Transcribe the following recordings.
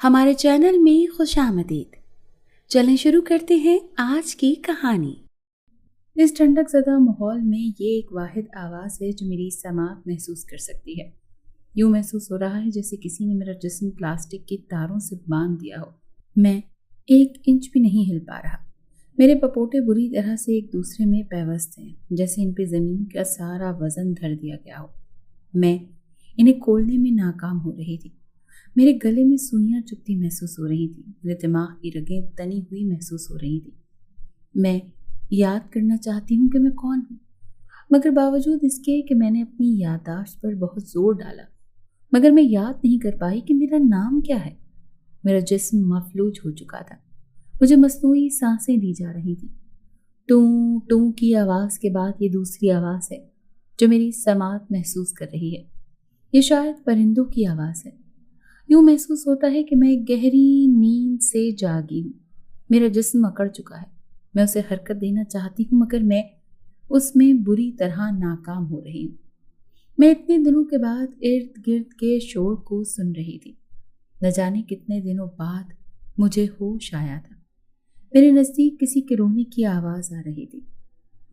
ہمارے چینل میں خوش آمدید۔ چلیں شروع کرتے ہیں آج کی کہانی۔ اس ٹھنڈک زدہ ماحول میں یہ ایک واحد آواز ہے جو میری سماعت محسوس کر سکتی ہے۔ یوں محسوس ہو رہا ہے جیسے کسی نے میرا جسم پلاسٹک کی تاروں سے باندھ دیا ہو۔ میں 1 انچ بھی نہیں ہل پا رہا۔ میرے پپوٹے بری طرح سے ایک دوسرے میں پیوست ہیں، جیسے ان پہ زمین کا سارا وزن دھر دیا گیا ہو۔ میں انہیں کھولنے میں ناکام ہو رہی تھی۔ میرے گلے میں سوئیاں چبھتی محسوس ہو رہی تھیں، میرے دماغ کی رگیں تنی ہوئی محسوس ہو رہی تھیں۔ میں یاد کرنا چاہتی ہوں کہ میں کون ہوں، مگر باوجود اس کے کہ میں نے اپنی یادداشت پر بہت زور ڈالا، مگر میں یاد نہیں کر پائی کہ میرا نام کیا ہے۔ میرا جسم مفلوج ہو چکا تھا، مجھے مصنوعی سانسیں دی جا رہی تھیں۔ ٹوں ٹوں کی آواز کے بعد یہ دوسری آواز ہے جو میری سماعت محسوس کر رہی ہے۔ یہ شاید پرندوں کی آواز ہے۔ یوں محسوس ہوتا ہے کہ میں ایک گہری نیند سے جاگی ہوں۔ میرا جسم اکڑ چکا ہے، میں اسے حرکت دینا چاہتی ہوں مگر میں اس میں بری طرح ناکام ہو رہی ہوں۔ میں اتنے دنوں کے بعد ارد گرد کے شور کو سن رہی تھی۔ نہ جانے کتنے دنوں بعد مجھے ہوش آیا تھا۔ میرے نزدیک کسی کے رونے کی آواز آ رہی تھی۔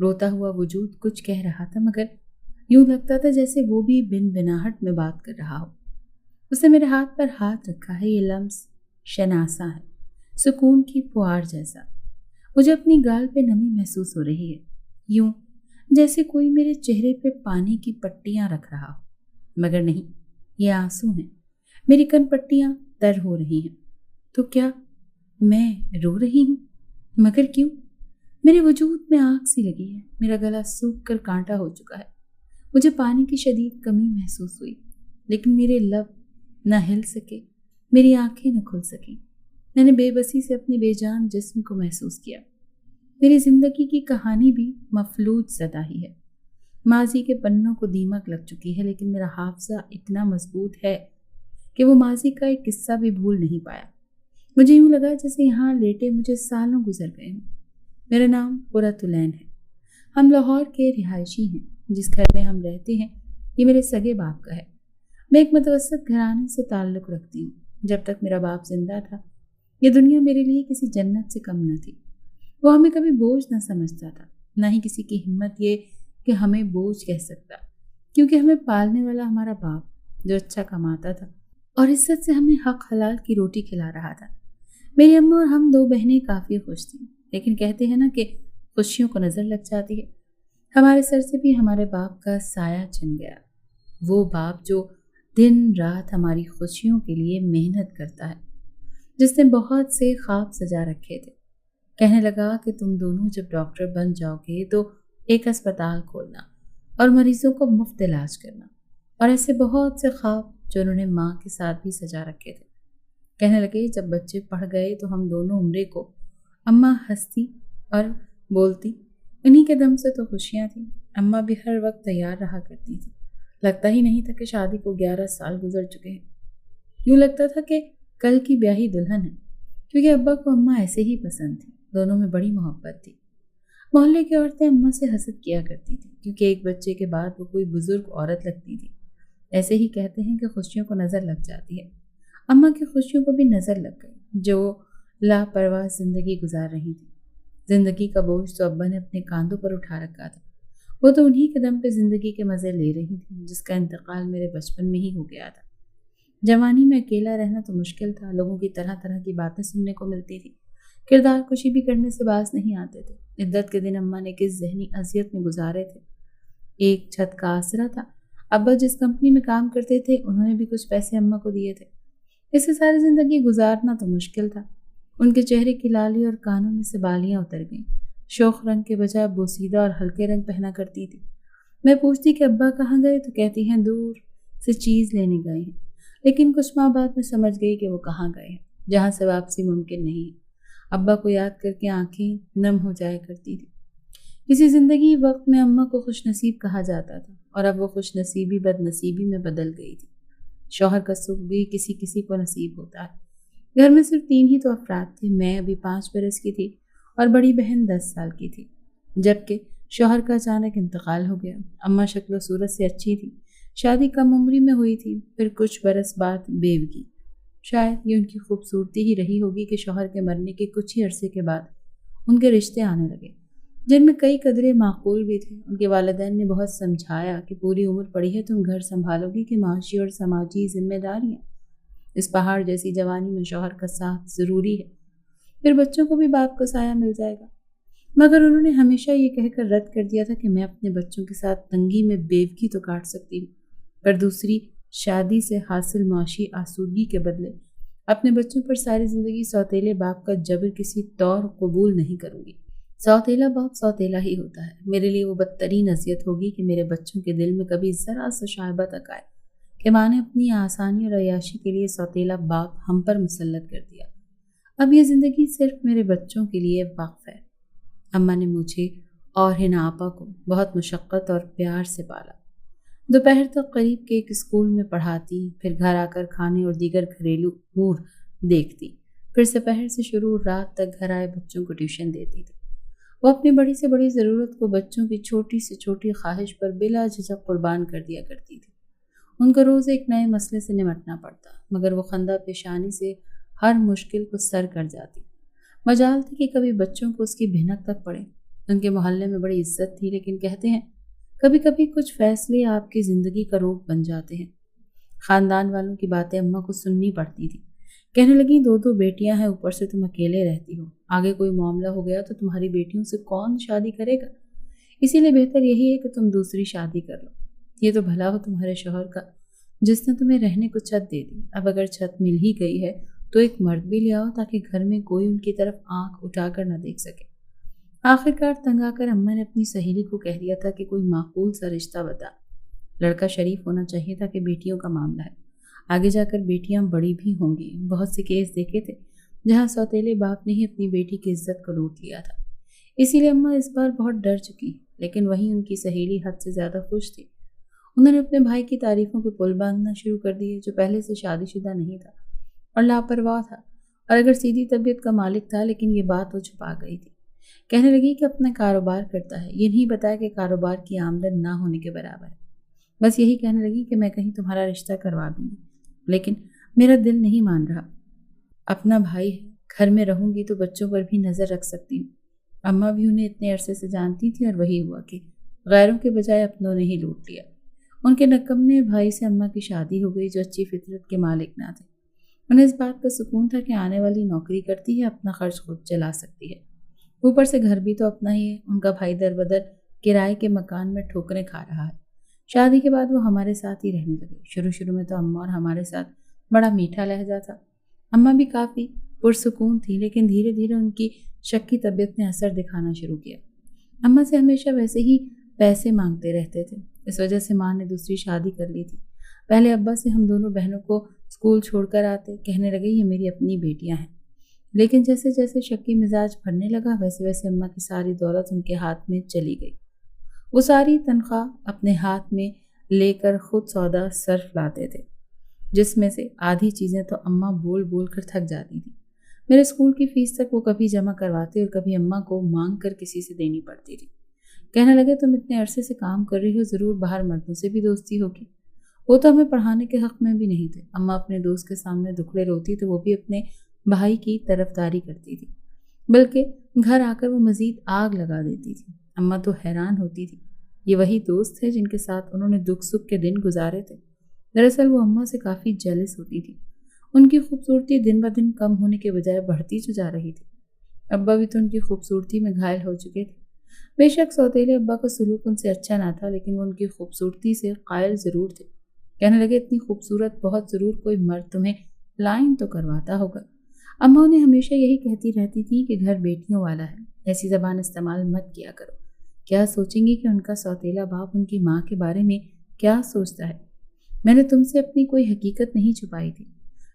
روتا ہوا وجود کچھ کہہ رہا تھا مگر یوں لگتا تھا جیسے وہ بھی بن بناہٹ میں بات کر رہا ہو۔ اس نے میرے ہاتھ پر ہاتھ رکھا ہے، یہ لمس شناسا ہے، سکون کی فوار جیسا۔ مجھے اپنی گال پہ نمی محسوس ہو رہی ہے، یوں جیسے کوئی میرے چہرے پہ پانی کی پٹیاں رکھ رہا ہو، مگر نہیں، یہ آنسو ہیں۔ میری کن پٹیاں تر ہو رہی ہیں۔ تو کیا میں رو رہی ہوں؟ مگر کیوں؟ میرے وجود میں آگ سی لگی ہے، میرا گلا سوکھ کر کانٹا ہو چکا ہے۔ مجھے پانی کی شدید کمی محسوس ہوئی، لیکن میرے لب نہ ہل سکے، میری آنکھیں نہ کھل سکیں۔ میں نے بے بسی سے اپنے بے جان جسم کو محسوس کیا۔ میری زندگی کی کہانی بھی مفلوج زدہ ہی ہے۔ ماضی کے پنوں کو دیمک لگ چکی ہے، لیکن میرا حافظہ اتنا مضبوط ہے کہ وہ ماضی کا ایک قصہ بھی بھول نہیں پایا۔ مجھے یوں لگا جیسے یہاں لیٹے مجھے سالوں گزر گئے ہوں۔ میرا نام قرۃ العین ہے۔ ہم لاہور کے رہائشی ہیں۔ جس گھر میں ہم رہتے ہیں یہ میرے سگے باپ کا ہے۔ میں ایک متوسط گھرانے سے تعلق رکھتی ہوں۔ جب تک میرا باپ زندہ تھا یہ دنیا میرے لیے کسی جنت سے کم نہ تھی۔ وہ ہمیں کبھی بوجھ نہ سمجھتا تھا، نہ ہی کسی کی ہمت یہ کہ ہمیں بوجھ کہہ سکتا، کیونکہ ہمیں پالنے والا ہمارا باپ جو اچھا کماتا تھا اور عزت سے ہمیں حق حلال کی روٹی کھلا رہا تھا۔ میری اماں اور ہم 2 بہنیں کافی خوش تھیں، لیکن کہتے ہیں نا کہ خوشیوں کو نظر لگ جاتی ہے۔ ہمارے سر سے بھی ہمارے باپ کا سایہ چھن گیا، وہ باپ جو دن رات ہماری خوشیوں کے لیے محنت کرتا ہے، جس نے بہت سے خواب سجا رکھے تھے۔ کہنے لگا کہ تم دونوں جب ڈاکٹر بن جاؤ گے تو ایک اسپتال کھولنا اور مریضوں کو مفت علاج کرنا، اور ایسے بہت سے خواب جو انہوں نے ماں کے ساتھ بھی سجا رکھے تھے۔ کہنے لگے جب بچے پڑھ گئے تو ہم دونوں عمرے کو۔ اماں ہنستی اور بولتی، انہی کے دم سے تو خوشیاں تھیں۔ اماں بھی ہر وقت تیار رہا کرتی تھی۔ لگتا ہی نہیں تھا کہ شادی کو 11 سال گزر چکے ہیں۔ یوں لگتا تھا کہ کل کی بیاہی دلہن ہے، کیونکہ ابا کو اماں ایسے ہی پسند تھی، دونوں میں بڑی محبت تھی۔ محلے کی عورتیں اماں سے حسد کیا کرتی تھیں، کیونکہ ایک بچے کے بعد وہ کوئی بزرگ عورت لگتی تھی۔ ایسے ہی کہتے ہیں کہ خوشیوں کو نظر لگ جاتی ہے۔ اماں کی خوشیوں کو بھی نظر لگ گئی، جو لاپرواہ زندگی گزار رہی تھی۔ زندگی کا بوجھ تو ابا نے اپنے کاندھوں پر اٹھا رکھا تھا، وہ تو انہی کے دم پہ زندگی کے مزے لے رہی تھی، جس کا انتقال میرے بچپن میں ہی ہو گیا تھا۔ جوانی میں اکیلا رہنا تو مشکل تھا، لوگوں کی طرح طرح کی باتیں سننے کو ملتی تھی، کردار کشی بھی کرنے سے باز نہیں آتے تھے۔ عدت کے دن اماں نے کس ذہنی اذیت میں گزارے تھے۔ ایک چھت کا آسرا تھا، ابا جس کمپنی میں کام کرتے تھے انہوں نے بھی کچھ پیسے اماں کو دیے تھے۔ اس سے ساری زندگی گزارنا تو مشکل تھا۔ ان کے چہرے کی لالی اور کانوں میں سے بالیاں اتر گئیں، شوخ رنگ کے بجائے بوسیدہ اور ہلکے رنگ پہنا کرتی تھی۔ میں پوچھتی کہ ابا کہاں گئے تو کہتی ہیں دور سے چیز لینے گئے ہیں، لیکن کچھ ماہ بعد میں سمجھ گئی کہ وہ کہاں گئے ہیں، جہاں سے واپسی ممکن نہیں ہے۔ ابا کو یاد کر کے آنکھیں نم ہو جایا کرتی تھی۔ کسی زندگی وقت میں اماں کو خوش نصیب کہا جاتا تھا، اور اب وہ خوش نصیبی بد نصیبی میں بدل گئی تھی۔ شوہر کا سکھ بھی کسی کسی کو نصیب ہوتا ہے۔ گھر میں صرف 3 ہی تو افراد تھے، میں ابھی 5 برس کی تھی اور بڑی بہن 10 سال کی تھی، جبکہ شوہر کا اچانک انتقال ہو گیا۔ اماں شکل و صورت سے اچھی تھی، شادی کم عمری میں ہوئی تھی، پھر کچھ برس بعد بیوگی۔ شاید یہ ان کی خوبصورتی ہی رہی ہوگی کہ شوہر کے مرنے کے کچھ ہی عرصے کے بعد ان کے رشتے آنے لگے، جن میں کئی قدرے معقول بھی تھے۔ ان کے والدین نے بہت سمجھایا کہ پوری عمر پڑی ہے، تم گھر سنبھالو گی کہ معاشی اور سماجی ذمہ داریاں، اس پہاڑ جیسی جوانی میں شوہر کا ساتھ ضروری ہے، پھر بچوں کو بھی باپ کا سایہ مل جائے گا۔ مگر انہوں نے ہمیشہ یہ کہہ کر رد کر دیا تھا کہ میں اپنے بچوں کے ساتھ تنگی میں بیوگی تو کاٹ سکتی ہوں، پر دوسری شادی سے حاصل معاشی آسودگی کے بدلے اپنے بچوں پر ساری زندگی سوتیلے باپ کا جبر کسی طور قبول نہیں کروں گی۔ سوتیلا باپ سوتیلا ہی ہوتا ہے، میرے لیے وہ بدترین اذیت ہوگی کہ میرے بچوں کے دل میں کبھی ذرا سا شائبہ تک آئے کہ ماں نے اپنی آسانی اور عیاشی کے لیے سوتیلا باپ ہم پر مسلط کر دیا۔ اب یہ زندگی صرف میرے بچوں کے لیے وقف ہے۔ اماں نے مجھے اور ہنا آپا کو بہت مشقت اور پیار سے پالا۔ دوپہر تک قریب کے ایک اسکول میں پڑھاتی، پھر گھر آ کر کھانے اور دیگر گھریلو امور دیکھتی، پھر دوپہر سے شروع رات تک گھر آئے بچوں کو ٹیوشن دیتی تھی۔ وہ اپنی بڑی سے بڑی ضرورت کو بچوں کی چھوٹی سے چھوٹی خواہش پر بلا جھجک قربان کر دیا کرتی تھی۔ ان کو روز ایک نئے مسئلے سے نمٹنا پڑتا، مگر وہ خندہ پیشانی سے ہر مشکل کو سر کر جاتی۔ مجال تھی کہ کبھی بچوں کو اس کی بھنک تک پڑے۔ ان کے محلے میں بڑی عزت تھی، لیکن کہتے ہیں کبھی کبھی کچھ فیصلے آپ کی زندگی کا روپ بن جاتے ہیں۔ خاندان والوں کی باتیں اماں کو سننی پڑتی تھی۔ کہنے لگیں دو بیٹیاں ہیں، اوپر سے تم اکیلے رہتی ہو، آگے کوئی معاملہ ہو گیا تو تمہاری بیٹیوں سے کون شادی کرے گا؟ اسی لیے بہتر یہی ہے کہ تم دوسری شادی کر لو۔ یہ تو بھلا ہو تمہارے شوہر کا جس نے تمہیں رہنے کو چھت دے دی۔ اب اگر چھت مل ہی گئی ہے تو ایک مرد بھی لے آؤ تاکہ گھر میں کوئی ان کی طرف آنکھ اٹھا کر نہ دیکھ سکے۔ آخرکار تنگ آ کر اماں نے اپنی سہیلی کو کہہ دیا تھا کہ کوئی معقول سا رشتہ بتا، لڑکا شریف ہونا چاہیے تھا کہ بیٹیوں کا معاملہ ہے، آگے جا کر بیٹیاں بڑی بھی ہوں گی۔ بہت سے کیس دیکھے تھے جہاں سوتیلے باپ نے ہی اپنی بیٹی کی عزت کو لوٹ لیا تھا، اسی لیے اماں اس بار بہت ڈر چکی۔ لیکن وہیں ان کی سہیلی حد سے زیادہ خوش تھی۔ انہوں نے اپنے بھائی کی تعریفوں کے پل باندھنا شروع کر دیے، جو پہلے سے شادی شدہ نہیں تھا اور لاپرواہ تھا، اور اگر سیدھی طبیعت کا مالک تھا، لیکن یہ بات وہ چھپا گئی تھی۔ کہنے لگی کہ اپنا کاروبار کرتا ہے، یہ نہیں بتایا کہ کاروبار کی آمدن نہ ہونے کے برابر ہے۔ بس یہی کہنے لگی کہ میں کہیں تمہارا رشتہ کروا دوں گی، لیکن میرا دل نہیں مان رہا۔ اپنا بھائی ہے، گھر میں رہوں گی تو بچوں پر بھی نظر رکھ سکتی ہوں۔ اماں بھی انہیں اتنے عرصے سے جانتی تھی، اور وہی ہوا کہ غیروں کے بجائے اپنوں نے ہی لوٹ لیا۔ ان کے نکمے بھائی سے اماں کی شادی ہو گئی، جو اچھی فطرت کے مالک نہ تھے۔ انہیں اس بات کا سکون تھا کہ آنے والی نوکری کرتی ہے، اپنا خرچ خود چلا سکتی ہے، اوپر سے گھر بھی تو اپنا ہی ہے۔ ان کا بھائی در بدر کرائے کے مکان میں ٹھوکریں کھا رہا ہے۔ شادی کے بعد وہ ہمارے ساتھ ہی رہنے لگے۔ شروع میں تو اماں اور ہمارے ساتھ بڑا میٹھا لہجہ تھا۔ اماں بھی کافی پرسکون تھی، لیکن دھیرے دھیرے ان کی شکی طبیعت نے اثر دکھانا شروع کیا۔ اماں سے ہمیشہ ویسے ہی پیسے مانگتے رہتے تھے، اس وجہ سے ماں نے دوسری شادی کر لی تھی۔ پہلے ابا سے ہم دونوں بہنوں کو اسکول چھوڑ کر آتے، کہنے لگے یہ میری اپنی بیٹیاں ہیں، لیکن جیسے جیسے شکی مزاج بھرنے لگا، ویسے ویسے اماں کی ساری دولت ان کے ہاتھ میں چلی گئی۔ وہ ساری تنخواہ اپنے ہاتھ میں لے کر خود سودا صرف لاتے تھے، جس میں سے آدھی چیزیں تو اماں بول بول کر تھک جاتی تھیں۔ میرے اسکول کی فیس تک وہ کبھی جمع کرواتے اور کبھی اماں کو مانگ کر کسی سے دینی پڑتی تھی۔ کہنے لگے تم اتنے عرصے سے کام کر رہی ہو، ضرور باہر مردوں سے بھی دوستی ہوگی۔ وہ تو ہمیں پڑھانے کے حق میں بھی نہیں تھے۔ اماں اپنے دوست کے سامنے دکھڑے روتی تو وہ بھی اپنے بھائی کی طرفداری کرتی تھی، بلکہ گھر آ کر وہ مزید آگ لگا دیتی تھی۔ اماں تو حیران ہوتی تھی، یہ وہی دوست تھے جن کے ساتھ انہوں نے دکھ سکھ کے دن گزارے تھے۔ دراصل وہ اماں سے کافی جیلس ہوتی تھی۔ ان کی خوبصورتی دن بدن کم ہونے کے بجائے بڑھتی جو جا رہی تھی۔ ابا بھی تو ان کی خوبصورتی میں گھائل ہو چکے تھے۔ بے شک سوتیلے ابا کا سلوک ان سے اچھا نہ تھا، لیکن وہ ان کی خوبصورتی سے قائل ضرور تھے۔ کہنے لگے اتنی خوبصورت بہت ضرور کوئی مرد تمہیں لائن تو کرواتا ہوگا۔ اماں انہیں ہمیشہ یہی کہتی رہتی تھی کہ گھر بیٹیوں والا ہے، ایسی زبان استعمال مت کیا کرو، کیا سوچیں گی کہ ان کا سوتیلا باپ ان کی ماں کے بارے میں کیا سوچتا ہے۔ میں نے تم سے اپنی کوئی حقیقت نہیں چھپائی تھی۔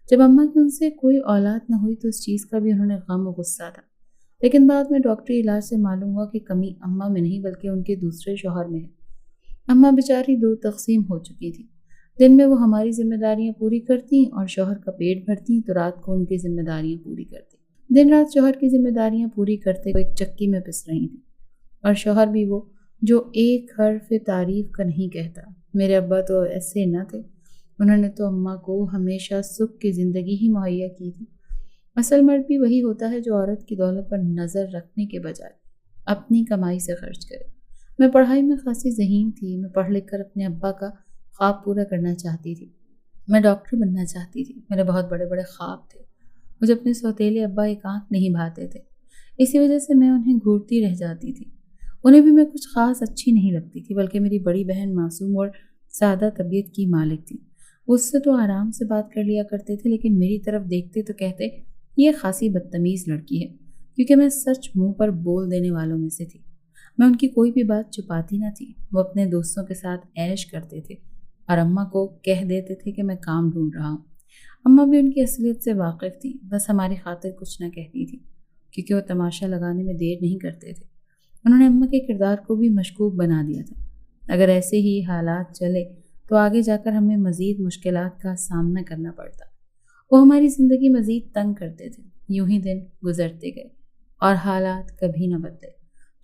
جب اماں کی ان سے کوئی اولاد نہ ہوئی تو اس چیز کا بھی انہوں نے غم و غصہ تھا، لیکن بعد میں ڈاکٹری علاج سے معلوم ہوا کہ کمی اماں میں نہیں بلکہ ان کے دوسرے شوہر میں ہے۔ اماں بیچاری دو تقسیم ہو چکی تھی، دن میں وہ ہماری ذمہ داریاں پوری کرتی اور شوہر کا پیٹ بھرتی، تو رات کو ان کی ذمہ داریاں پوری کرتی۔ دن رات شوہر کی ذمہ داریاں پوری کرتے وہ ایک چکی میں پس رہی تھیں، اور شوہر بھی وہ جو ایک حرف تعریف کا نہیں کہتا۔ میرے ابا تو ایسے نہ تھے، انہوں نے تو اماں کو ہمیشہ سکھ کی زندگی ہی مہیا کی تھی۔ اصل مرد بھی وہی ہوتا ہے جو عورت کی دولت پر نظر رکھنے کے بجائے اپنی کمائی سے خرچ کرے۔ میں پڑھائی میں خاصی ذہین تھی، میں پڑھ لکھ کر اپنے ابا کا خواب پورا کرنا چاہتی تھی۔ میں ڈاکٹر بننا چاہتی تھی، میرے بہت بڑے بڑے خواب تھے۔ مجھے اپنے سوتیلے ابا ایک آنکھ نہیں بھاتے تھے، اسی وجہ سے میں انہیں گھورتی رہ جاتی تھی۔ انہیں بھی میں کچھ خاص اچھی نہیں لگتی تھی، بلکہ میری بڑی بہن معصوم اور سادہ طبیعت کی مالک تھی۔ اس سے تو آرام سے بات کر لیا کرتے تھے، لیکن میری طرف دیکھتے تو کہتے یہ خاصی بدتمیز لڑکی ہے، کیونکہ میں سچ منہ پر بول دینے والوں میں سے تھی۔ میں ان کی کوئی بھی بات چھپاتی نہ تھی۔ وہ اپنے دوستوں کے ساتھ عیش کرتے تھے اور اماں کو کہہ دیتے تھے کہ میں کام ڈھونڈ رہا ہوں۔ اماں بھی ان کی اصلیت سے واقف تھی، بس ہماری خاطر کچھ نہ کہتی تھی، کیونکہ وہ تماشا لگانے میں دیر نہیں کرتے تھے۔ انہوں نے اماں کے کردار کو بھی مشکوک بنا دیا تھا۔ اگر ایسے ہی حالات چلے تو آگے جا کر ہمیں مزید مشکلات کا سامنا کرنا پڑتا۔ وہ ہماری زندگی مزید تنگ کرتے تھے۔ یوں ہی دن گزرتے گئے اور حالات کبھی نہ بدلے۔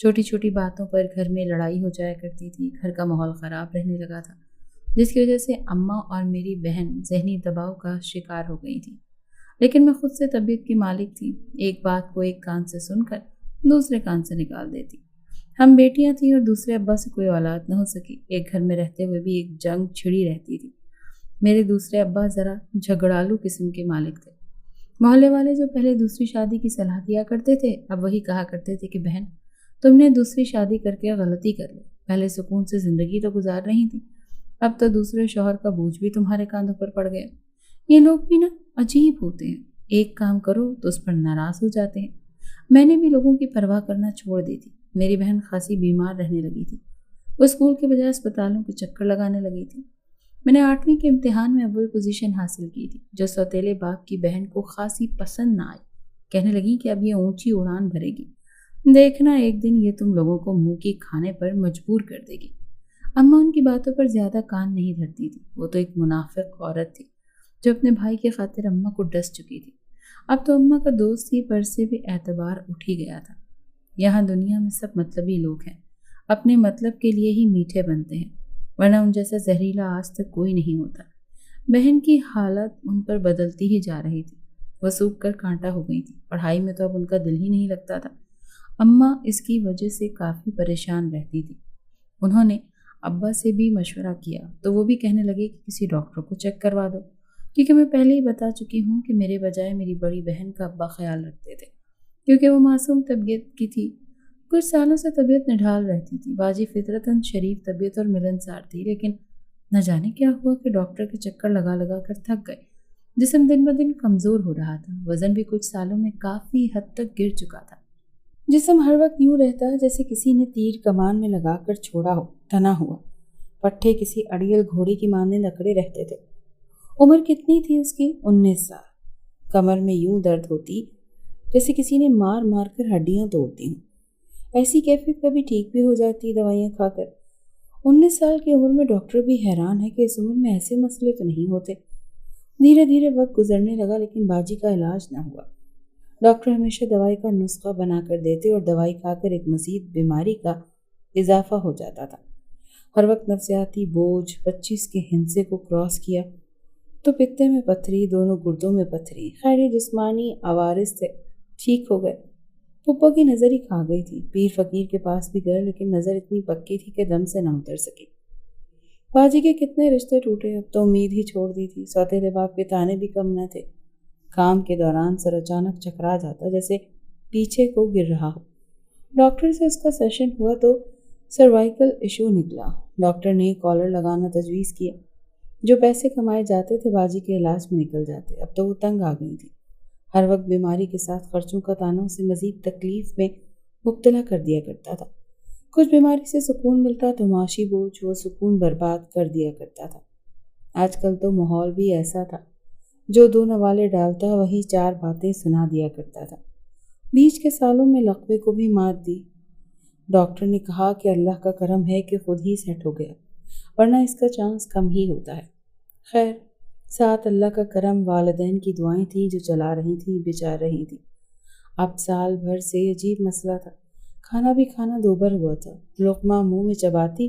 چھوٹی چھوٹی باتوں پر گھر میں لڑائی ہو جایا کرتی تھی، گھر کا ماحول خراب رہنے لگا تھا، جس کی وجہ سے اماں اور میری بہن ذہنی دباؤ کا شکار ہو گئی تھی۔ لیکن میں خود سے طبیعت کی مالک تھی، ایک بات کو ایک کان سے سن کر دوسرے کان سے نکال دیتی۔ ہم بیٹیاں تھیں اور دوسرے ابا سے کوئی اولاد نہ ہو سکی۔ ایک گھر میں رہتے ہوئے بھی ایک جنگ چھڑی رہتی تھی۔ میرے دوسرے ابا ذرا جھگڑالو قسم کے مالک تھے۔ محلے والے جو پہلے دوسری شادی کی صلاح دیا کرتے تھے، اب وہی کہا کرتے تھے کہ بہن تم نے دوسری شادی کر کے غلطی کر لی، پہلے سکون سے زندگی تو گزار رہی تھی، اب تو دوسرے شوہر کا بوجھ بھی تمہارے کاندھوں پر پڑ گیا۔ یہ لوگ بھی نا عجیب ہوتے ہیں، ایک کام کرو تو اس پر ناراض ہو جاتے ہیں۔ میں نے بھی لوگوں کی پرواہ کرنا چھوڑ دی تھی۔ میری بہن خاصی بیمار رہنے لگی تھی، وہ اسکول کے بجائے اسپتالوں کے چکر لگانے لگی تھی۔ میں نے 8ویں کے امتحان میں اول پوزیشن حاصل کی تھی، جو سوتیلے باپ کی بہن کو خاصی پسند نہ آئی۔ کہنے لگی کہ اب یہ اونچی اڑان بھرے گی، دیکھنا ایک دن یہ تم لوگوں کو منہ کی کھانے پر مجبور کر دے گی۔ اماں ان کی باتوں پر زیادہ کان نہیں دھرتی تھی، وہ تو ایک منافق عورت تھی جو اپنے بھائی کی خاطر اماں کو ڈس چکی تھی۔ اب تو اماں کا دوست ہی پر سے بھی اعتبار اٹھ ہی گیا تھا۔ یہاں دنیا میں سب مطلبی لوگ ہیں، اپنے مطلب کے لیے ہی میٹھے بنتے ہیں، ورنہ ان جیسا زہریلا آج تک کوئی نہیں ہوتا۔ بہن کی حالت ان پر بدلتی ہی جا رہی تھی، وہ سوکھ کر کانٹا ہو گئی تھی، پڑھائی میں تو اب ان کا دل ہی نہیں لگتا تھا۔ اماں اس کی وجہ سے کافی پریشان رہتی تھی۔ انہوں نے ابا سے بھی مشورہ کیا تو وہ بھی کہنے لگے کہ کسی ڈاکٹر کو چیک کروا دو، کیونکہ میں پہلے ہی بتا چکی ہوں کہ میرے بجائے میری بڑی بہن کا ابا خیال رکھتے تھے، کیونکہ وہ معصوم طبیعت کی تھی۔ کچھ سالوں سے طبیعت نڈھال رہتی تھی۔ باجی فطرتاً شریف طبیعت اور ملنسار تھی، لیکن نہ جانے کیا ہوا کہ ڈاکٹر کے چکر لگا لگا کر تھک گئے۔ جسم دن بدن کمزور ہو رہا تھا، وزن بھی کچھ سالوں میں کافی حد تک گر چکا تھا۔ جسم ہر وقت یوں رہتا ہے جیسے کسی نے تیر کمان میں لگا کر چھوڑا ہو، تنا ہوا۔ پٹھے کسی اڑیل گھوڑے کی مانند اکڑے رہتے تھے۔ عمر کتنی تھی اس کی؟ 19 سال۔ کمر میں یوں درد ہوتی جیسے کسی نے مار مار کر ہڈیاں توڑتی ہوں۔ ایسی کیفیت کبھی ٹھیک بھی ہو جاتی دوائیاں کھا کر۔ 19 سال کی عمر میں ڈاکٹر بھی حیران ہے کہ اس عمر میں ایسے مسئلے تو نہیں ہوتے۔ دھیرے دھیرے وقت گزرنے لگا، لیکن باجی کا علاج نہ ہوا۔ ڈاکٹر ہمیشہ دوائی کا نسخہ بنا کر دیتے اور دوائی کھا کر ایک مزید بیماری کا اضافہ ہو جاتا تھا۔ ہر وقت نفسیاتی بوجھ، 25 کے ہندسے کو کراس کیا تو پتے میں پتھری، دونوں گردوں میں پتھری، خیر جسمانی عوارض سے ٹھیک ہو گئے۔ پھپھو کی نظر ہی کھا گئی تھی۔ پیر فقیر کے پاس بھی گئے، لیکن نظر اتنی پکی تھی کہ دم سے نہ اتر سکی۔ باجی کے کتنے رشتے ٹوٹے، اب تو امید ہی چھوڑ دی تھی۔ سوتیلے باپ کے تانے بھی کم نہ تھے۔ کام کے دوران سر اچانک چکرا جاتا جیسے پیچھے کو گر رہا ہو۔ ڈاکٹر سے اس کا سیشن ہوا تو سروائیکل ایشو نکلا۔ ڈاکٹر نے کالر لگانا تجویز کیا۔ جو پیسے کمائے جاتے تھے باجی کے علاج میں نکل جاتے، اب تو وہ تنگ آ گئی تھی۔ ہر وقت بیماری کے ساتھ خرچوں کا تانا اسے مزید تکلیف میں مبتلا کر دیا کرتا تھا۔ کچھ بیماری سے سکون ملتا تو معاشی بوجھ وہ سکون برباد کر دیا کرتا تھا۔ آج کل تو ماحول بھی ایسا تھا، جو 2 نوالے ڈالتا وہی 4 باتیں سنا دیا کرتا تھا۔ بیچ کے سالوں میں لقوے کو بھی مات دی۔ ڈاکٹر نے کہا کہ اللہ کا کرم ہے کہ خود ہی سیٹ ہو گیا، ورنہ اس کا چانس کم ہی ہوتا ہے۔ خیر، ساتھ اللہ کا کرم والدین کی دعائیں تھیں جو چلا رہی تھیں، بچا رہی تھیں۔ اب سال بھر سے عجیب مسئلہ تھا، کھانا بھی کھانا دوبر ہوا تھا۔ لقمہ منہ میں چباتی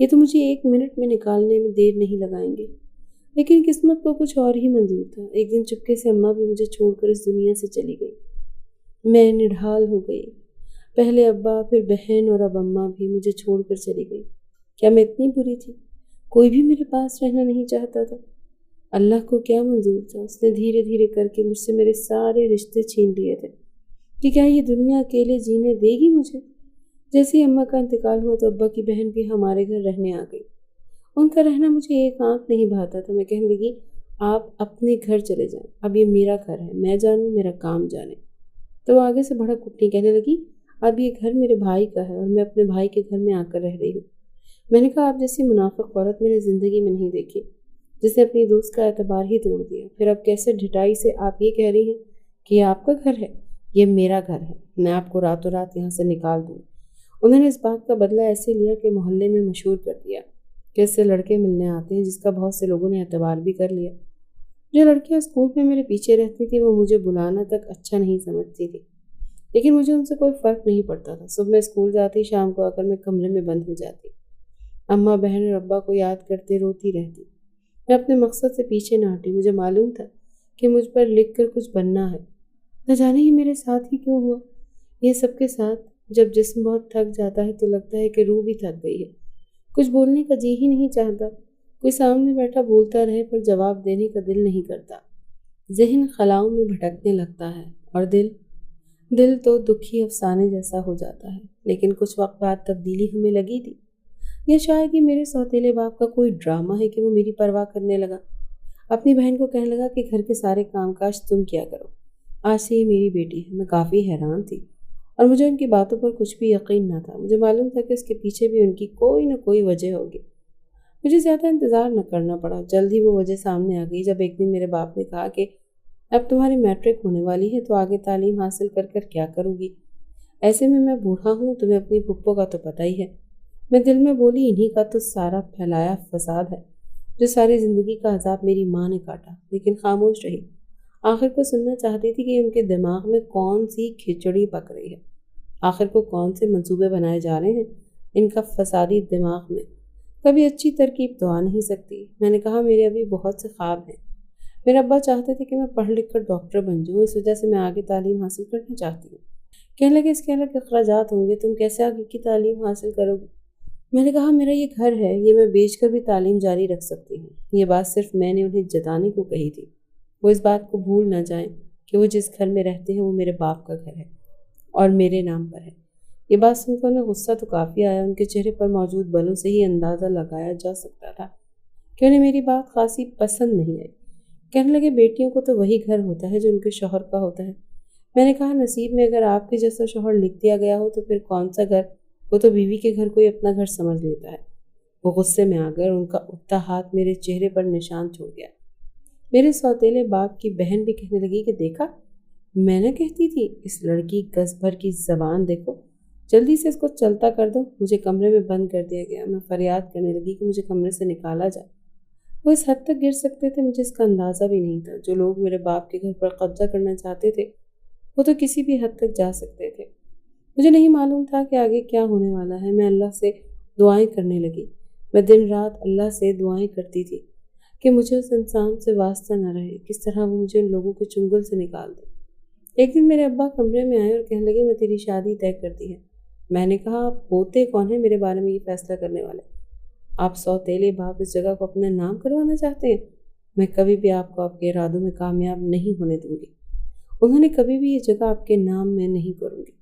یہ تو مجھے 1 منٹ میں نکالنے میں دیر نہیں لگائیں گے۔ لیکن قسمت کو کچھ اور ہی منظور تھا۔ ایک دن چپکے سے اماں بھی مجھے چھوڑ کر اس دنیا سے چلی گئی۔ میں نڈھال ہو گئی۔ پہلے ابا، پھر بہن اور اب اماں بھی مجھے چھوڑ کر چلی گئی۔ کیا میں اتنی بری تھی؟ کوئی بھی میرے پاس رہنا نہیں چاہتا تھا۔ اللہ کو کیا منظور تھا؟ اس نے دھیرے دھیرے کر کے مجھ سے میرے سارے رشتے چھین لیے تھے کہ کیا یہ دنیا اکیلے جینے دے گی مجھے؟ جیسے ہی اماں کا انتقال ہوا تو ابا کی بہن بھی ہمارے گھر رہنے آ گئی۔ ان کا رہنا مجھے ایک آنکھ نہیں بھاتا تھا۔ میں کہنے لگی، آپ اپنے گھر چلے جائیں، اب یہ میرا گھر ہے، میں جانوں میرا کام جانے۔ تو وہ آگے سے بھڑک اٹھی، کہنے لگی، اب یہ گھر میرے بھائی کا ہے اور میں اپنے بھائی کے گھر میں آ کر رہ رہی ہوں۔ میں نے کہا، آپ جیسی منافق عورت میں نے زندگی میں نہیں دیکھی، جس نے اپنی دوست کا اعتبار ہی توڑ دیا۔ پھر اب کیسے ڈھٹائی سے آپ یہ کہہ رہی ہیں کہ یہ آپ کا گھر ہے؟ یہ میرا گھر ہے، میں آپ کو راتوں رات یہاں سے نکال دوں۔ انہوں نے اس بات کا بدلہ ایسے لیا کہ محلے میں مشہور کر دیا کہ اس سے لڑکے ملنے آتے ہیں، جس کا بہت سے لوگوں نے اعتبار بھی کر لیا۔ جو لڑکیاں اسکول میں میرے پیچھے رہتی تھی وہ مجھے بلانا تک اچھا نہیں سمجھتی تھی، لیکن مجھے ان سے کوئی فرق نہیں پڑتا تھا۔ صبح میں اسکول جاتی، شام کو آ کر میں کمرے میں بند ہو جاتی، اماں، بہن اور ابا کو یاد کرتے روتی رہتی۔ میں اپنے مقصد سے پیچھے نہ ہٹی۔ مجھے معلوم تھا کہ مجھ پر لکھ کر کچھ بننا ہے۔ نہ جانے ہی میرے ساتھ ہی کیوں ہوا۔ یہ سب کے ساتھ جب جسم بہت تھک جاتا ہے تو لگتا ہے کہ روح بھی تھک گئی ہے۔ کچھ بولنے کا جی ہی نہیں چاہتا۔ کوئی سامنے بیٹھا بولتا رہے پر جواب دینے کا دل نہیں کرتا۔ ذہن خلاؤں میں بھٹکنے لگتا ہے اور دل تو دکھی افسانے جیسا ہو جاتا ہے۔ لیکن کچھ وقت بعد تبدیلی ہمیں لگی تھی، یا شاید یہ میرے سوتیلے باپ کا کوئی ڈرامہ ہے کہ وہ میری پرواہ کرنے لگا۔ اپنی بہن کو کہنے لگا کہ گھر کے سارے کام کاج تم کیا کرو، آج سے یہ میری بیٹی ہے۔ میں کافی حیران تھی اور مجھے ان کی باتوں پر کچھ بھی یقین نہ تھا۔ مجھے معلوم تھا کہ اس کے پیچھے بھی ان کی کوئی نہ کوئی وجہ ہوگی۔ مجھے زیادہ انتظار نہ کرنا پڑا، جلد ہی وہ وجہ سامنے آ گئی جب ایک دن میرے باپ نے کہا کہ اب تمہاری میٹرک ہونے والی ہے تو آگے تعلیم حاصل کر کر کیا کروں گی؟ ایسے میں بوڑھا ہوں، تمہیں اپنی پھپھو کا تو پتہ ہی ہے۔ میں دل میں بولی، انہی کا تو سارا پھیلایا فساد ہے جو ساری زندگی کا عذاب میری ماں نے کاٹا، لیکن خاموش رہی۔ آخر کو سننا چاہتی تھی کہ ان کے دماغ میں کون سی کھچڑی پک رہی ہے، آخر کو کون سے منصوبے بنائے جا رہے ہیں ان کا فسادی دماغ میں۔ کبھی اچھی ترکیب تو آ نہیں سکتی۔ میں نے کہا، میرے ابھی بہت سے خواب ہیں۔ میرے ابا چاہتے تھے کہ میں پڑھ لکھ کر ڈاکٹر بن جاؤں، اس وجہ سے میں آگے تعلیم حاصل کرنا چاہتی ہوں۔ کہنے لگے، اس کے الگ اخراجات ہوں گے، تم کیسے آگے کی تعلیم حاصل کرو گی؟ میں نے کہا، میرا یہ گھر ہے، یہ میں بیچ کر بھی تعلیم جاری رکھ سکتی ہوں۔ یہ بات صرف میں نے انہیں جتانے کو کہی تھی۔ وہ اس بات کو بھول نہ جائیں کہ وہ جس گھر میں رہتے ہیں وہ میرے باپ کا گھر ہے اور میرے نام پر ہے۔ یہ بات سن کر انہیں غصہ تو کافی آیا۔ ان کے چہرے پر موجود بلوں سے ہی اندازہ لگایا جا سکتا تھا کہ انہیں میری بات خاصی پسند نہیں آئی۔ کہنے لگے، بیٹیوں کو تو وہی گھر ہوتا ہے جو ان کے شوہر کا ہوتا ہے۔ میں نے کہا، نصیب میں اگر آپ کے جیسا شوہر لکھ دیا گیا ہو تو پھر کون سا گھر، وہ تو بیوی کے گھر کو ہی اپنا گھر سمجھ لیتا ہے۔ وہ غصے میں آ گئے اور ان کا اٹھتا ہاتھ میرے چہرے پر نشان چھوڑ گیا۔ میرے سوتیلے باپ کی بہن بھی کہنے لگی کہ دیکھا، میں نہ کہتی تھی، اس لڑکی گز بھر کی زبان دیکھو، جلدی سے اس کو چلتا کر دو۔ مجھے کمرے میں بند کر دیا گیا۔ میں فریاد کرنے لگی کہ مجھے کمرے سے نکالا جائے۔ وہ اس حد تک گر سکتے تھے مجھے اس کا اندازہ بھی نہیں تھا۔ جو لوگ میرے باپ کے گھر پر قبضہ کرنا چاہتے تھے وہ تو کسی بھی حد تک جا سکتے تھے۔ مجھے نہیں معلوم تھا کہ آگے کیا ہونے والا ہے۔ میں اللہ سے دعائیں کرنے لگی۔ میں دن رات اللہ سے دعائیں کرتی تھی کہ مجھے اس انسان سے واسطہ نہ رہے، کس طرح وہ مجھے ان لوگوں کے چنگل سے نکال دے۔ ایک دن میرے ابا کمرے میں آئے اور کہنے لگے، میں تیری شادی طے کر دی ہے۔ میں نے کہا، آپ ہوتے کون ہیں میرے بارے میں یہ فیصلہ کرنے والے؟ آپ سوتیلے باپ اس جگہ کو اپنا نام کروانا چاہتے ہیں؟ میں کبھی بھی آپ کو آپ کے ارادوں میں کامیاب نہیں ہونے دوں گی۔ انہوں نے کبھی بھی یہ جگہ آپ کے نام میں نہیں کروں گی۔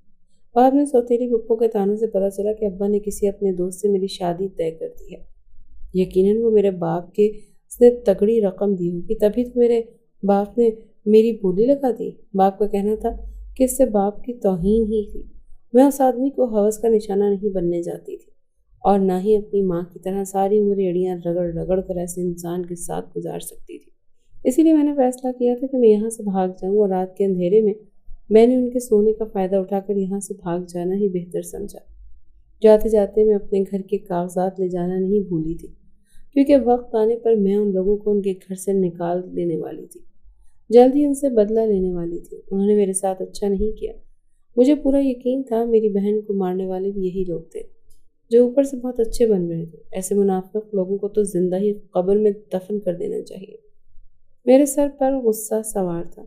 بعد میں سوتیلی پھپھو کے تانوں سے پتہ چلا کہ ابا نے کسی اپنے دوست سے میری شادی طے کر دی ہے۔ یقیناً وہ میرے باپ کے اس نے تگڑی رقم دی ہوگی، تبھی تو میرے باپ نے میری بولی لگا دی۔ باپ کا کہنا تھا کہ اس سے باپ کی توہین ہی تھی۔ میں اس آدمی کو ہوس کا نشانہ نہیں بننے جاتی تھی اور نہ ہی اپنی ماں کی طرح ساری عمر ایڑیاں رگڑ رگڑ کر ایسے انسان کے ساتھ گزار سکتی تھی۔ اسی لیے میں نے فیصلہ کیا تھا کہ میں یہاں سے بھاگ جاؤں، اور رات کے اندھیرے میں میں نے ان کے سونے کا فائدہ اٹھا کر یہاں سے بھاگ جانا ہی بہتر سمجھا۔ جاتے جاتے میں اپنے گھر کے کاغذات لے جانا نہیں بھولی تھی، کیونکہ وقت آنے پر میں ان لوگوں کو ان کے گھر سے نکال دینے والی تھی، جلد ہی ان سے بدلہ لینے والی تھی۔ انہوں نے میرے ساتھ اچھا نہیں کیا۔ مجھے پورا یقین تھا میری بہن کو مارنے والے بھی یہی لوگ تھے۔ جو اوپر سے بہت اچھے بن رہے تھے۔ ایسے منافق لوگوں کو تو زندہ ہی قبر میں دفن کر دینا چاہیے۔ میرے سر پر غصہ سوار تھا،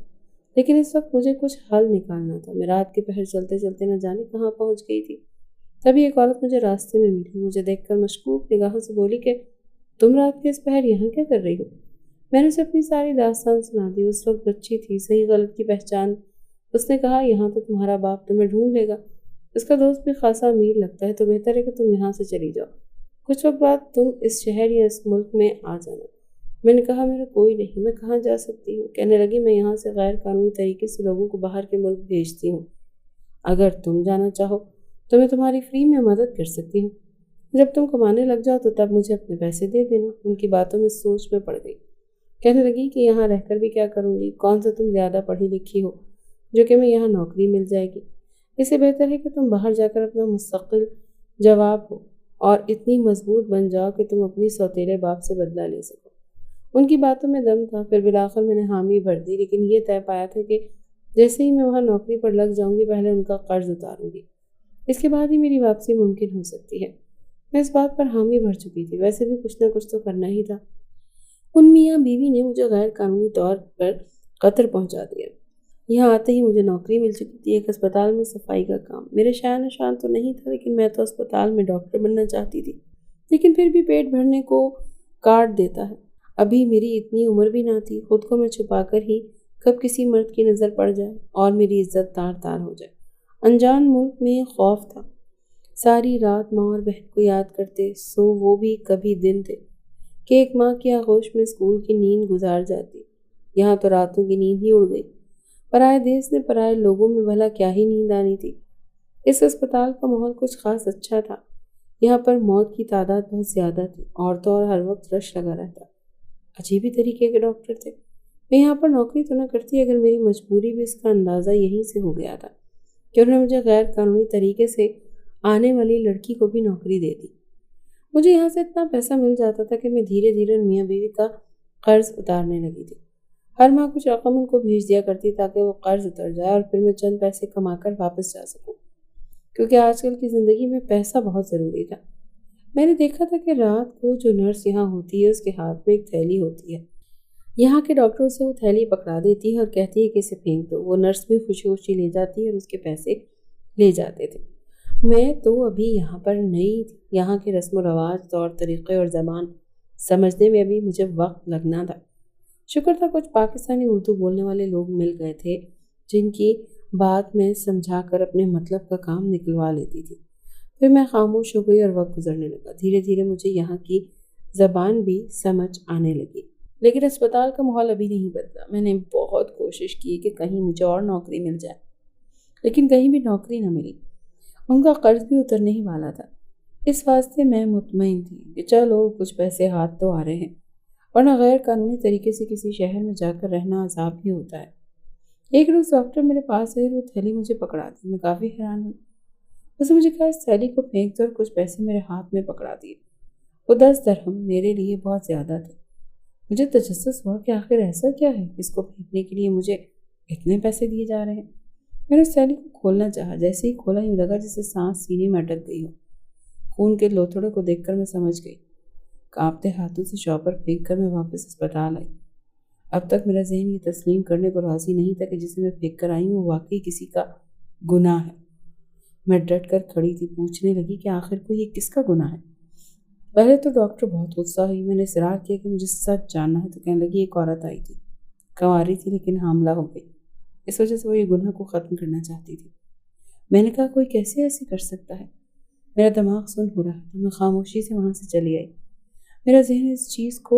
لیکن اس وقت مجھے کچھ حل نکالنا تھا۔ میں رات کے پہر چلتے چلتے نہ جانے کہاں پہنچ گئی تھی۔ تبھی ایک عورت مجھے راستے میں ملی، مجھے دیکھ کر مشکوک نگاہوں سے بولی کہ تم رات کے اس پہر یہاں کیا کر رہی ہو؟ میں نے اسے اپنی ساری داستان سنا دی۔ اس وقت بچی تھی، صحیح غلط کی پہچان۔ اس نے کہا یہاں تو تمہارا باپ تمہیں ڈھونڈ لے گا، اس کا دوست بھی خاصا امیر لگتا ہے، تو بہتر ہے کہ تم یہاں سے چلی جاؤ، کچھ وقت بعد تم اس شہر یا اس ملک میں آ جانا۔ میں نے کہا میرا کوئی نہیں، میں کہاں جا سکتی ہوں؟ کہنے لگی میں یہاں سے غیر قانونی طریقے سے لوگوں کو باہر کے ملک بھیجتی ہوں، اگر تم جانا چاہو تو میں تمہاری فری میں مدد کر سکتی ہوں، جب تم کمانے لگ جاؤ تو تب مجھے اپنے پیسے دے دینا۔ ان کی باتوں میں سوچ میں پڑ گئی، کہنے لگی کہ یہاں رہ کر بھی کیا کروں گی؟ کون سا تم زیادہ پڑھی لکھی ہو جو کہ میں یہاں نوکری مل جائے گی؟ اس سے بہتر ہے کہ تم باہر جا کر اپنا مستقل جواب ہو اور اتنی مضبوط بن جاؤ کہ تم اپنی سوتیلے باپ سے بدلہ لے سکو۔ ان کی باتوں میں دم تھا، پھر بالآخر میں نے حامی بھر دی، لیکن یہ طے پایا تھا کہ جیسے ہی میں وہاں نوکری پر لگ جاؤں گی پہلے ان کا قرض اتاروں گی، اس کے بعد ہی میری واپسی ممکن ہو سکتی ہے۔ میں اس بات پر حامی بھر چکی تھی، ویسے بھی کچھ نہ کچھ تو کرنا ہی تھا۔ ان میاں بیوی نے مجھے غیر قانونی طور پر قطر پہنچا دیا۔ یہاں آتے ہی مجھے نوکری مل چکی تھی، ایک اسپتال میں صفائی کا کام۔ میرے شان و شان تو نہیں تھا، لیکن میں تو اسپتال میں ڈاکٹر بننا چاہتی تھی، لیکن پھر بھی پیٹ بھرنے کو کاٹ دیتا ہے۔ ابھی میری اتنی عمر بھی نہ تھی، خود کو میں چھپا کر ہی کب کسی مرد کی نظر پڑ جائے اور میری عزت تار تار ہو جائے۔ انجان ملک میں خوف تھا، ساری رات ماں اور بہن کو یاد کرتے، سو وہ بھی کبھی دن تھے کہ ایک ماں کی آغوش میں اسکول کی نیند گزار جاتی۔ یہاں تو راتوں کی نیند ہی اڑ گئی۔ پرائے دیس نے پرائے لوگوں میں بھلا کیا ہی نیند آنی تھی۔ اس اسپتال کا ماحول کچھ خاص اچھا تھا، یہاں پر موت کی تعداد بہت زیادہ تھی، عورتوں اور ہر وقت رش لگا رہتا۔ عجیب ہی طریقے کے ڈاکٹر تھے۔ میں یہاں پر نوکری تو نہ کرتی اگر میری مجبوری بھی اس کا اندازہ یہیں سے ہو گیا تھا کہ انہوں نے مجھے غیر قانونی طریقے سے آنے والی لڑکی کو بھی نوکری دے دی۔ مجھے یہاں سے اتنا پیسہ مل جاتا تھا کہ میں دھیرے دھیرے میاں بیوی کا قرض اتارنے لگی تھی۔ ہر ماہ کچھ رقم ان کو بھیج دیا کرتی تاکہ وہ قرض اتر جائے اور پھر میں چند پیسے کما کر واپس جا سکوں، کیونکہ آج کل کی زندگی میں پیسہ بہت ضروری تھا۔ میں نے دیکھا تھا کہ رات کو جو نرس یہاں ہوتی ہے اس کے ہاتھ میں ایک تھیلی ہوتی ہے، یہاں کے ڈاکٹر سے وہ تھیلی پکڑا دیتی ہے اور کہتی ہے کہ اسے پھینک دو۔ وہ نرس بھی خوشی خوشی لے جاتی ہے اور اس کے پیسے لے جاتے تھے۔ میں تو ابھی یہاں پر نئی تھی، یہاں کے رسم و رواج، طور طریقے اور زبان سمجھنے میں ابھی مجھے وقت لگنا تھا۔ شکر تھا کچھ پاکستانی اردو بولنے والے لوگ مل گئے تھے جن کی بات میں سمجھا کر اپنے مطلب کا کام نکلوا لیتی تھی۔ پھر میں خاموش ہو گئی اور وقت گزرنے لگا۔ دھیرے دھیرے مجھے یہاں کی زبان بھی سمجھ آنے لگی، لیکن اسپتال کا ماحول ابھی نہیں بدلا۔ میں نے بہت کوشش کی کہ کہیں مجھے اور نوکری مل جائے، لیکن کہیں بھی نوکری نہ ملی۔ ان کا قرض بھی اترنے ہی والا تھا، اس واسطے میں مطمئن تھی کہ چلو کچھ پیسے ہاتھ تو آ رہے ہیں، ورنہ غیر قانونی طریقے سے کسی شہر میں جا کر رہنا عذاب ہی ہوتا ہے۔ ایک روز ڈاکٹر میرے پاس آئی، وہ تھیلی مجھے پکڑا دی۔ میں کافی حیران ہوئی۔ اس نے مجھے کہا اس تھیلی کو پھینک دو اور کچھ پیسے میرے ہاتھ میں پکڑا دیے۔ وہ 10 درہم میرے لیے بہت زیادہ تھے۔ مجھے تجسس ہوا کہ آخر ایسا کیا ہے اس کو پھینکنے کے لیے مجھے اتنے پیسے دیے جا رہے ہیں۔ میں نے اس تھیلی کو کھولنا چاہا، جیسے ہی کھولا یوں لگا جیسے سانس سینے میں اٹک گئی ہو۔ خون کے لوتھڑے کو دیکھ کر میں سمجھ گئی۔ کانپتے ہاتھوں سے شاپر پھینک کر میں واپس اسپتال آئی۔ اب تک میرا ذہن یہ تسلیم کرنے کو راضی نہیں تھا کہ جسے میں پھینک کر آئی ہوں وہ واقعی کسی کا گناہ ہے۔ میں ڈٹ کر کھڑی تھی، پوچھنے لگی کہ آخر کو یہ کس کا گناہ ہے؟ پہلے تو ڈاکٹر بہت غصہ ہوئی۔ میں نے اصرار کیا کہ مجھے سچ جاننا ہے تو کہنے لگی ایک عورت آئی تھی، کنواری تھی لیکن حاملہ ہو گئی، اس وجہ سے وہ یہ گناہ کو ختم کرنا چاہتی تھی۔ میں نے کہا کوئی کیسے ایسے کر سکتا ہے؟ میرا دماغ سن ہو رہا تھا۔ میں خاموشی سے وہاں سے چلی آئی۔ میرا ذہن اس چیز کو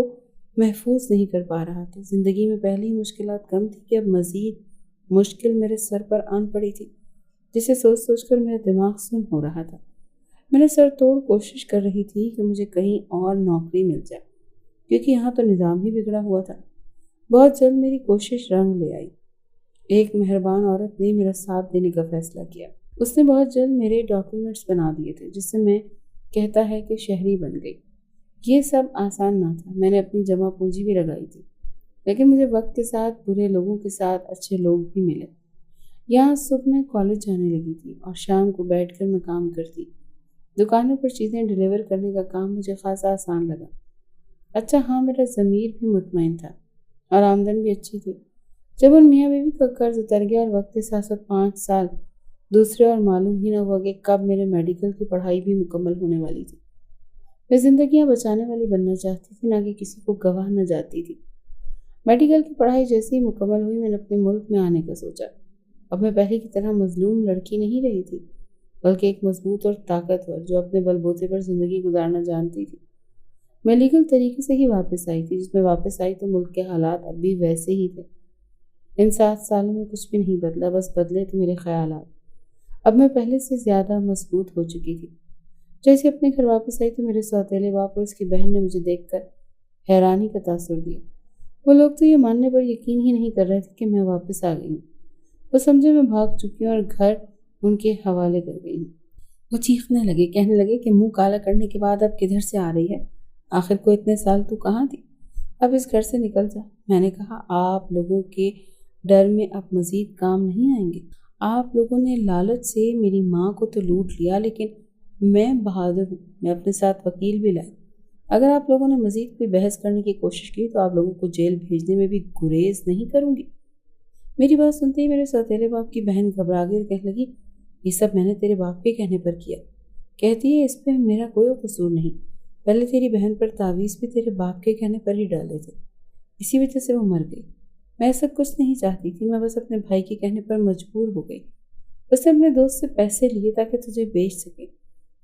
محفوظ نہیں کر پا رہا تھا۔ زندگی میں پہلے ہی مشکلات کم تھی کہ اب مزید مشکل میرے سر پر آن پڑی تھی، جسے سوچ سوچ کر میرا دماغ سن ہو رہا تھا۔ میں نے سر توڑ کوشش کر رہی تھی کہ مجھے کہیں اور نوکری مل جائے، کیونکہ یہاں تو نظام ہی بگڑا ہوا تھا۔ بہت جلد میری کوشش رنگ لے آئی۔ ایک مہربان عورت نے میرا ساتھ دینے کا فیصلہ کیا۔ اس نے بہت جلد میرے ڈاکیومنٹس بنا دیے تھے، جس سے میں کہتا ہے کہ شہری بن گئی۔ یہ سب آسان نہ تھا، میں نے اپنی جمع پونجی بھی لگائی تھی، لیکن مجھے وقت کے ساتھ برے لوگوں کے ساتھ اچھے لوگ بھی ملے۔ یہاں صبح میں کالج جانے لگی تھی اور شام کو بیٹھ کر میں کام کرتی۔ دکانوں پر چیزیں ڈیلیور کرنے کا کام مجھے خاصا آسان لگا۔ اچھا ہاں، میرا ضمیر بھی مطمئن تھا اور آمدن بھی اچھی تھی۔ جب ان میاں بیوی کا قرض اتر گیا اور وقت کے ساتھ ساتھ 5 سال دوسرے اور معلوم ہی نہ ہوا کہ کب میرے میڈیکل کی پڑھائی بھی مکمل ہونے والی تھی۔ میں زندگیاں بچانے والی بننا چاہتی تھی، نہ کہ کسی کو گواہنا جاتی تھی۔ میڈیکل کی پڑھائی جیسے ہی مکمل ہوئی، میں نے اپنے ملک میں آنے کا سوچا۔ اب میں پہلے کی طرح مظلوم لڑکی نہیں رہی تھی، بلکہ ایک مضبوط اور طاقتور جو اپنے بل بوتے پر زندگی گزارنا جانتی تھی۔ میں لیگل طریقے سے ہی واپس آئی تھی، جس میں واپس آئی تو ملک کے حالات اب بھی ویسے ہی تھے۔ ان 7 سالوں میں کچھ بھی نہیں بدلا، بس بدلے تو میرے خیالات۔ اب میں پہلے سے زیادہ مضبوط ہو چکی تھی۔ جیسے اپنے گھر واپس آئی تو میرے سوتیلے باپ اور اس کی بہن نے مجھے دیکھ کر حیرانی کا تاثر دیا۔ وہ لوگ تو یہ ماننے پر یقین ہی نہیں کر رہے تھے کہ میں واپس آ گئی ہوں۔ وہ سمجھے میں بھاگ چکی ہوں اور گھر ان کے حوالے کر گئی ہوں۔ وہ چیخنے لگے، کہنے لگے کہ منہ کالا کرنے کے بعد اب کدھر سے آ رہی ہے؟ آخر کو اتنے سال تو کہاں تھی؟ اب اس گھر سے نکل جا۔ میں نے کہا آپ لوگوں کے ڈر میں اب مزید کام نہیں آئیں گے۔ آپ لوگوں نے لالچ سے میری ماں کو تو لوٹ لیا، لیکن میں بہادر ہوں، میں اپنے ساتھ وکیل بھی لائی۔ اگر آپ لوگوں نے مزید کوئی بحث کرنے کی کوشش کی تو آپ لوگوں کو جیل بھیجنے میں بھی گریز نہیں کروں گی۔ میری بات سنتے ہی میرے سوتیلے باپ کی بہن گھبرا گئی اور کہنے لگی یہ سب میں نے تیرے باپ کے کہنے پر کیا۔ کہتی ہے اس پہ میرا کوئی قصور نہیں، پہلے تیری بہن پر تعویذ بھی تیرے باپ کے کہنے پر ہی ڈالے تھے، اسی وجہ سے وہ مر گئی۔ میں ایسا کچھ نہیں چاہتی تھی، میں بس اپنے بھائی کے کہنے پر مجبور ہو گئی۔ اس نے اپنے دوست سے پیسے لیے تاکہ تجھے بیچ سکے،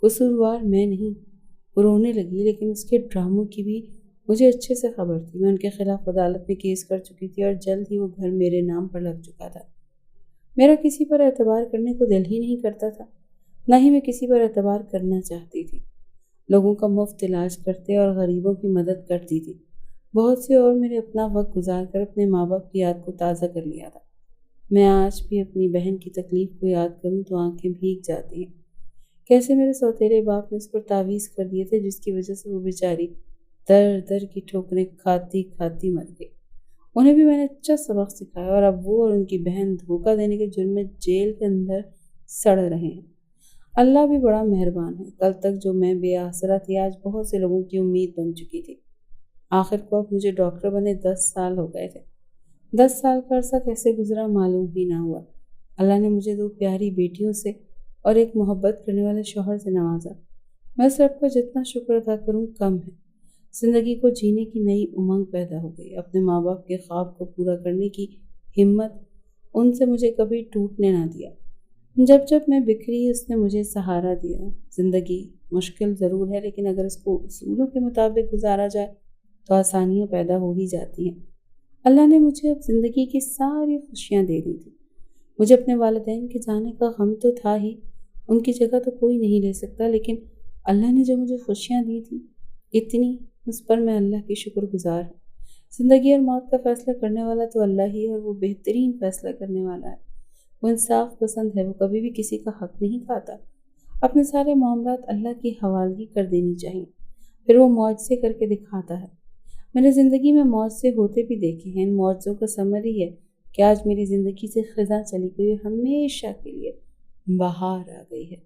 قصوروار میں نہیں۔ وہ رونے لگی، لیکن اس کے ڈراموں کی بھی مجھے اچھے سے خبر تھی۔ میں ان کے خلاف عدالت میں کیس کر چکی تھی اور جلد ہی وہ گھر میرے نام پر لگ چکا تھا۔ میرا کسی پر اعتبار کرنے کو دل ہی نہیں کرتا تھا، نہ ہی میں کسی پر اعتبار کرنا چاہتی تھی۔ لوگوں کا مفت علاج کرتے اور غریبوں کی مدد کرتی تھی۔ بہت سے اور میرے اپنا وقت گزار کر اپنے ماں باپ کی یاد کو تازہ کر لیا تھا۔ میں آج بھی اپنی بہن کی تکلیف کو یاد کروں تو آنکھیں بھیگ جاتی ہیں۔ کیسے میرے سوتیلے باپ نے اس پر تعویذ کر دیے تھے جس کی وجہ سے وہ بیچاری در در کی ٹھوکریں کھاتی کھاتی مر گئی۔ انہیں بھی میں نے اچھا سبق سکھایا اور اب وہ اور ان کی بہن دھوکہ دینے کے جرم میں جیل کے اندر سڑ رہے ہیں۔ اللہ بھی بڑا مہربان ہے۔ کل تک جو میں بے آسرا تھی، آج بہت سے لوگوں کی امید بن چکی تھی۔ آخر کو اب مجھے ڈاکٹر بنے 10 سال ہو گئے تھے۔ 10 سال کا عرصہ کیسے گزرا معلوم بھی نہ ہوا۔ اللہ نے مجھے 2 پیاری بیٹیوں سے اور ایک محبت کرنے والے شوہر سے نوازا۔ میں اس رب کا جتنا شکر ادا کروں کم ہے۔ زندگی کو جینے کی نئی امنگ پیدا ہو گئی۔ اپنے ماں باپ کے خواب کو پورا کرنے کی ہمت ان سے مجھے کبھی ٹوٹنے نہ دیا۔ جب جب میں بکھری اس نے مجھے سہارا دیا۔ زندگی مشکل ضرور ہے، لیکن اگر اس کو اصولوں کے مطابق گزارا جائے تو آسانیاں پیدا ہو ہی جاتی ہیں۔ اللہ نے مجھے اب زندگی کی ساری خوشیاں دے دی تھی۔ مجھے اپنے والدین کے جانے کا غم تو تھا ہی، ان کی جگہ تو کوئی نہیں لے سکتا، لیکن اللہ نے جو مجھے خوشیاں دی تھی اتنی، اس پر میں اللہ کی شکر گزار ہوں۔ زندگی اور موت کا فیصلہ کرنے والا تو اللہ ہی ہے اور وہ بہترین فیصلہ کرنے والا ہے۔ وہ انصاف پسند ہے، وہ کبھی بھی کسی کا حق نہیں کھاتا۔ اپنے سارے معاملات اللہ کی حوالگی کر دینی چاہیے، پھر وہ معجزے کر کے دکھاتا ہے۔ میں نے زندگی میں معجزے ہوتے بھی دیکھے ہیں۔ ان معجزوں کا ثمر ہی ہے کہ آج میری زندگی سے خزاں چلی گئی اور ہمیشہ کے لیے بہار آ گئی ہے۔